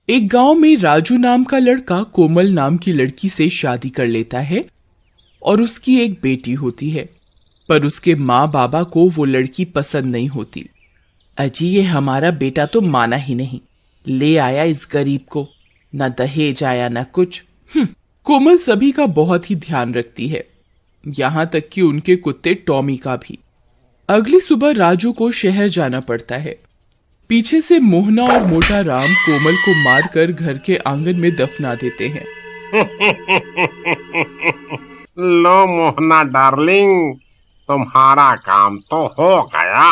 एक गांव में राजू नाम का लड़का कोमल नाम की लड़की से शादी कर लेता है और उसकी एक बेटी होती है। पर उसके माँ बाबा को वो लड़की पसंद नहीं होती। अजी ये हमारा बेटा तो माना ही नहीं, ले आया इस गरीब को, ना दहेज आया ना कुछ। कोमल सभी का बहुत ही ध्यान रखती है, यहाँ तक कि उनके कुत्ते टॉमी का भी। अगली सुबह राजू को शहर जाना पड़ता है। पीछे से मोहना और मोटा राम कोमल को मारकर घर के आंगन में दफना देते हैं। लो मोहना डार्लिंग, तुम्हारा काम तो हो गया।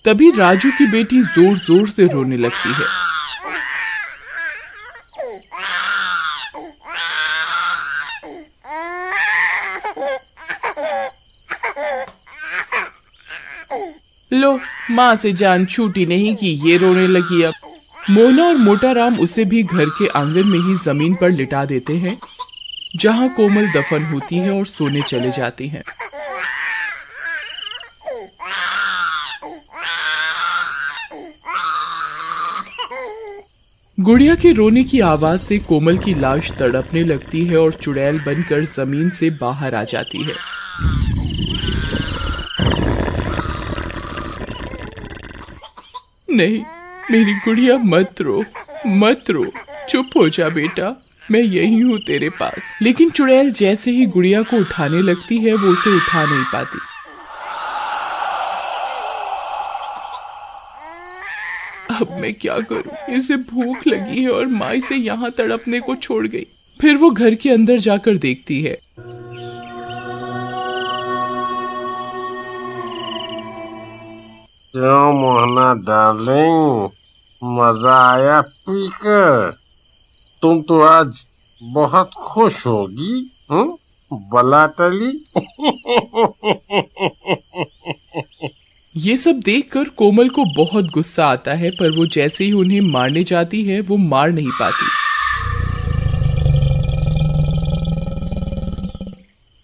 तभी राजू की बेटी जोर जोर से रोने लगती है। लो, माँ से जान छूटी नहीं कि ये रोने लगी अब। मोना और मोटा राम उसे भी घर के आंगन में ही जमीन पर लिटा देते हैं, जहाँ कोमल दफन होती है और सोने चले जाते हैं। गुड़िया के रोने की आवाज से कोमल की लाश तड़पने लगती है और चुड़ैल बनकर जमीन से बाहर आ जाती है। नहीं, मेरी गुड़िया मत रो, मत रो, चुप हो जा बेटा, मैं यही हूँ तेरे पास। लेकिन चुड़ैल जैसे ही गुड़िया को उठाने लगती है वो उसे उठा नहीं पाती। अब मैं क्या करूं? इसे भूख लगी है और माँ इसे यहाँ तड़पने को छोड़ गई। फिर वो घर के अंदर जाकर देखती है। क्यों मोहना डार्लिंग, मजा आया पीकर? तुम तो आज बहुत खुश होगी, बला टली। ये सब देखकर कोमल को बहुत गुस्सा आता है, पर वो जैसे ही उन्हें मारने जाती है वो मार नहीं पाती।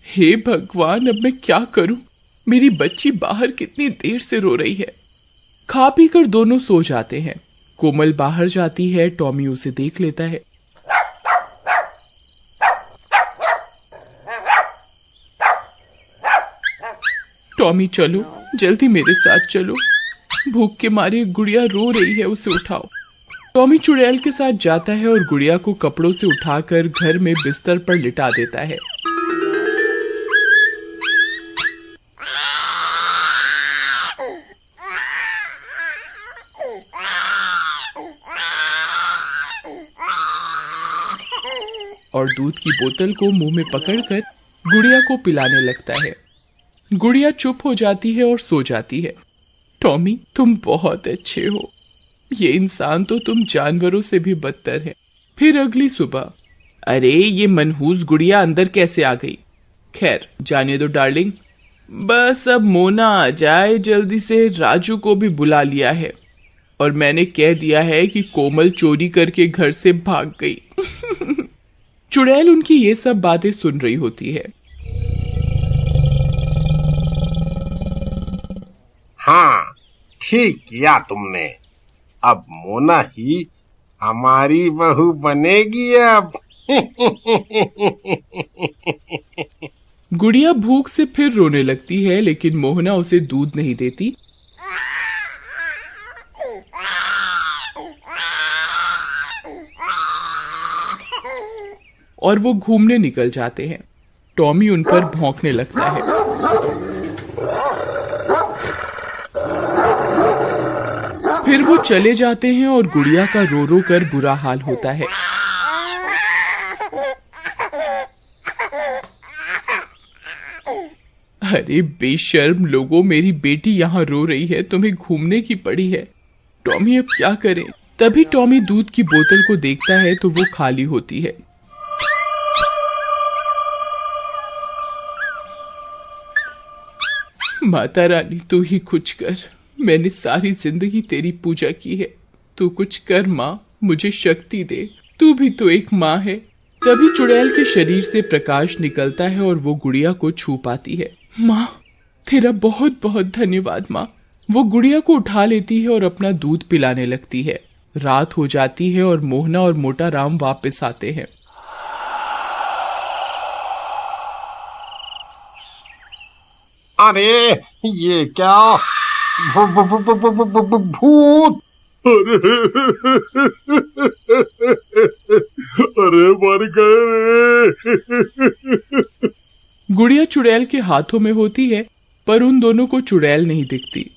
हे भगवान, अब मैं क्या करूं? मेरी बच्ची बाहर कितनी देर से रो रही है। खा पी कर दोनों सो जाते हैं। कोमल बाहर जाती है, टॉमी उसे देख लेता है। टॉमी चलो, जल्दी मेरे साथ चलो, भूख के मारे गुड़िया रो रही है, उसे उठाओ। टॉमी चुड़ैल के साथ जाता है और गुड़िया को कपड़ों से उठाकर घर में बिस्तर पर लिटा देता है। और दूध की बोतल को मुंह में पकड़कर गुड़िया को पिलाने लगता है। गुड़िया चुप हो जाती है और सो जाती है। टॉमी, तुम बहुत अच्छे हो, ये इंसान तो तुम जानवरों से भी बदतर है। फिर अगली सुबह, अरे ये मनहूस गुड़िया अंदर कैसे आ गई? खैर जाने दो डार्लिंग, बस अब मोना आ जाए जल्दी से। राजू को भी बुला लिया है और मैंने कह दिया है कि कोमल चोरी करके घर से भाग गई। चुड़ैल उनकी ये सब बातें सुन रही होती है। हाँ, ठीक किया तुमने। अब मोना ही हमारी बहू बनेगी अब। गुड़िया भूख से फिर रोने लगती है, लेकिन मोहना उसे दूध नहीं देती। और वो घूमने निकल जाते हैं। टॉमी उन पर भौंकने लगता है। फिर वो चले जाते हैं और गुड़िया का रो रो कर बुरा हाल होता है। अरे बेशर्म लोगों, मेरी बेटी यहाँ रो रही है, तुम्हें घूमने की पड़ी है। टॉमी अब क्या करें? तभी टॉमी दूध की बोतल को देखता है तो वो खाली होती है। माता रानी तू ही कुछ कर, मैंने सारी जिंदगी तेरी पूजा की है, तू कुछ कर माँ, मुझे शक्ति दे, तू भी तो एक माँ है। तभी चुड़ैल के शरीर से प्रकाश निकलता है और वो गुड़िया को छू पाती है। माँ, तेरा बहुत बहुत धन्यवाद माँ। वो गुड़िया को उठा लेती है और अपना दूध पिलाने लगती है। रात हो जाती है और मोहना और मोटा राम वापस आते हैं। अरे ये क्या? भूत! अरे अरे मर गए रे। गुड़िया चुड़ैल के हाथों में होती है, पर उन दोनों को चुड़ैल नहीं दिखती।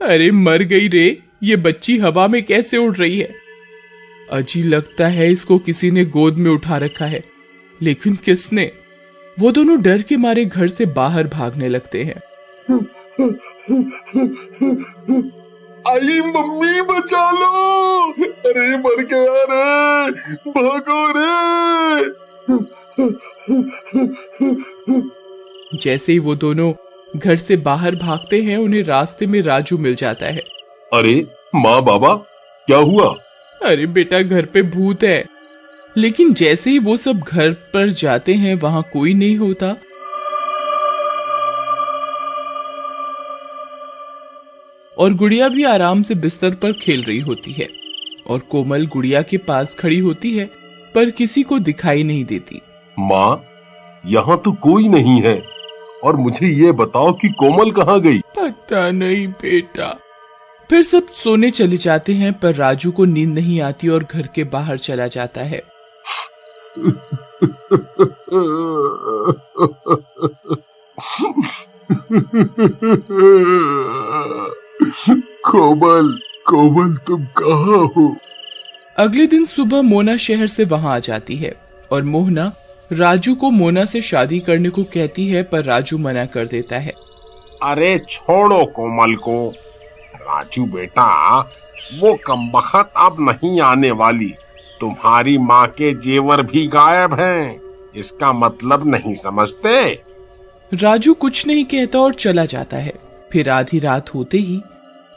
अरे मर गई रे, ये बच्ची हवा में कैसे उड़ रही है? अजी लगता है इसको किसी ने गोद में उठा रखा है, लेकिन किसने? वो दोनों डर के मारे घर से बाहर भागने लगते हैं। आई मम्मी बचा लो! अरे मर गया रे, भागो रे! जैसे ही वो दोनों घर से बाहर भागते हैं, उन्हें रास्ते में राजू मिल जाता है। अरे माँ बाबा, क्या हुआ? अरे बेटा, घर पे भूत है। लेकिन जैसे ही वो सब घर पर जाते हैं, वहां कोई नहीं होता। और गुड़िया भी आराम से बिस्तर पर खेल रही होती है और कोमल गुड़िया के पास खड़ी होती है, पर किसी को दिखाई नहीं देती। माँ, यहाँ तो कोई नहीं है, और मुझे ये बताओ कि कोमल कहाँ गई? पता नहीं बेटा। फिर सब सोने चले जाते हैं, पर राजू को नींद नहीं आती और घर के बाहर चला जाता है। कोमल, कोमल तुम कहाँ हो? अगले दिन सुबह मोना शहर से वहां आ जाती है और मोहना राजू को मोना से शादी करने को कहती है, पर राजू मना कर देता है। अरे छोड़ो कोमल को। राजू बेटा, वो कमबख्त अब नहीं आने वाली। तुम्हारी माँ के जेवर भी गायब हैं। इसका मतलब नहीं समझते? राजू कुछ नहीं कहता और चला जाता है। फिर आधी रात होते ही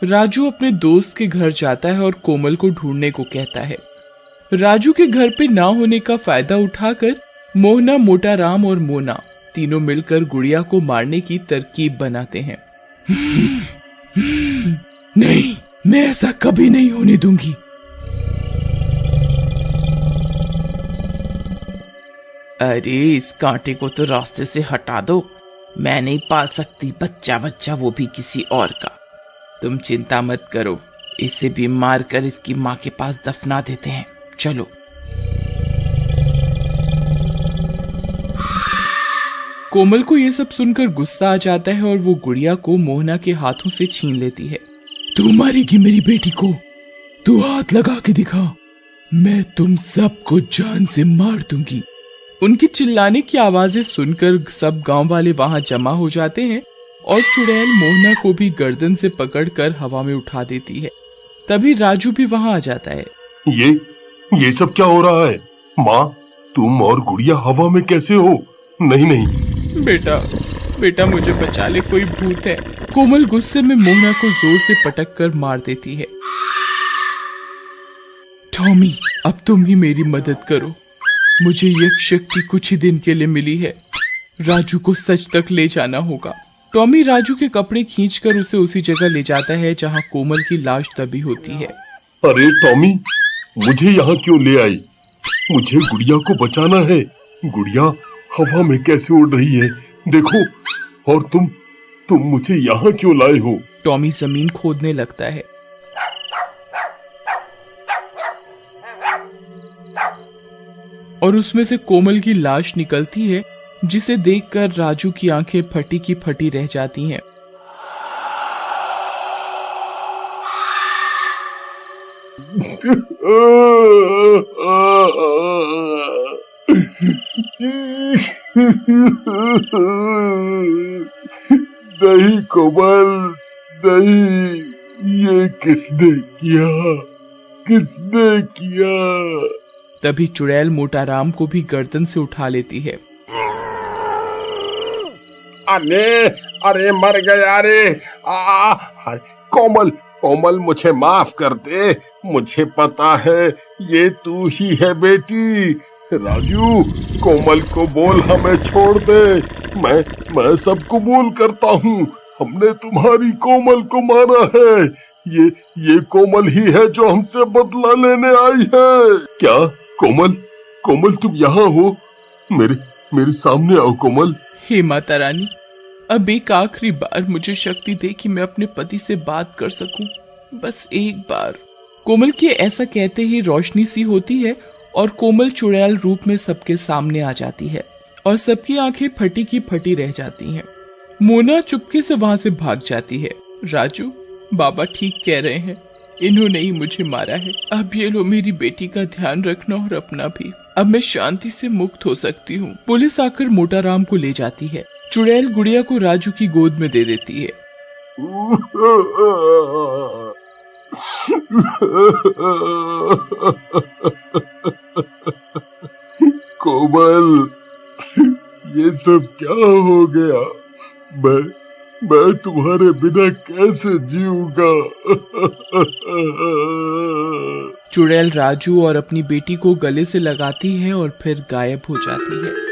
राजू अपने दोस्त के घर जाता है और कोमल को ढूंढने को कहता है। राजू के घर पे ना होने का फायदा उठाकर मोहना, मोटा राम और मोना तीनों मिलकर गुड़िया को मारने की तरकीब बनाते हैं। नहीं, मैं ऐसा कभी नहीं होने दूंगी। अरे इस कांटे को तो रास्ते से हटा दो। मैं नहीं पाल सकती बच्चा, वो भी किसी और का। तुम चिंता मत करो, इसे भी मार कर इसकी माँ के पास दफना देते हैं। चलो। कोमल को यह सब सुनकर गुस्सा आ जाता है और वो गुड़िया को मोहना के हाथों से छीन लेती है। तू मारेगी मेरी बेटी को? तू हाथ लगा के दिखा, मैं तुम सबको जान से मार दूंगी। उनकी चिल्लाने की आवाजें सुनकर सब गांव वाले वहां जमा हो जाते हैं और चुड़ैल मोहना को भी गर्दन से पकड़कर हवा में उठा देती है। तभी राजू भी वहां आ जाता है। ये सब क्या हो रहा है? माँ, तुम और गुड़िया हवा में कैसे हो? नहीं। बेटा मुझे बचा ले, कोई भूत है। कोमल गुस्से में मोहना को जोर से पटक कर मार देती है। टॉमी, अब तुम ही मेरी मदद करो। मुझे यज्ञ शक्ति कुछ ही दिन के लिए मिली है। राजू को सच तक ले जाना होगा। टॉमी राजू के कपड़े खींचकर उसे उसी जगह ले जाता है जहां कोमल की लाश दबी होती है। अरे टॉमी, मुझे यहाँ क्यों ले आई? मुझे गुड़िया को बचाना है। गुड़िया हवा में कैसे उड़ रही है देखो। और तुम मुझे यहाँ क्यों लाए हो? टॉमी जमीन खोदने लगता है। और उसमें से कोमल की लाश निकलती है, जिसे देखकर राजू की आंखें फटी की फटी रह जाती हैं। नहीं कोमल, नहीं। ये किसने किया? तभी चुड़ैल मोटा राम को भी गर्दन से उठा लेती है। अरे मर गया रे। कोमल मुझे माफ कर दे। मुझे पता है ये तू ही है बेटी। राजू, कोमल को बोल हमें छोड़ दे। मैं सब कबूल करता हूँ। हमने तुम्हारी कोमल को मारा है। ये कोमल ही है जो हमसे बदला लेने आई है। क्या कोमल, कोमल तुम यहाँ हो? मेरे सामने आओ कोमल। हे माता रानी, अब एक आखिरी बार मुझे शक्ति दे कि मैं अपने पति से बात कर सकूं, बस एक बार। कोमल के ऐसा कहते ही रोशनी सी होती है और कोमल चुड़ैल रूप में सबके सामने आ जाती है और सबकी आंखें फटी की फटी रह जाती हैं। मोना चुपके से वहां से भाग जाती है। राजू, बाबा ठीक कह रहे हैं, इन्होंने ही मुझे मारा है। अब ये लो, मेरी बेटी का ध्यान रखना और अपना भी। अब मैं शांति से मुक्त हो सकती हूँ। पुलिस आकर मोटाराम को ले जाती है। चुड़ैल गुड़िया को राजू की गोद में दे देती है। कोमल, ये सब क्या हो गया? मैं तुम्हारे बिना कैसे जीऊंगा? चुड़ैल राजू और अपनी बेटी को गले से लगाती है और फिर गायब हो जाती है।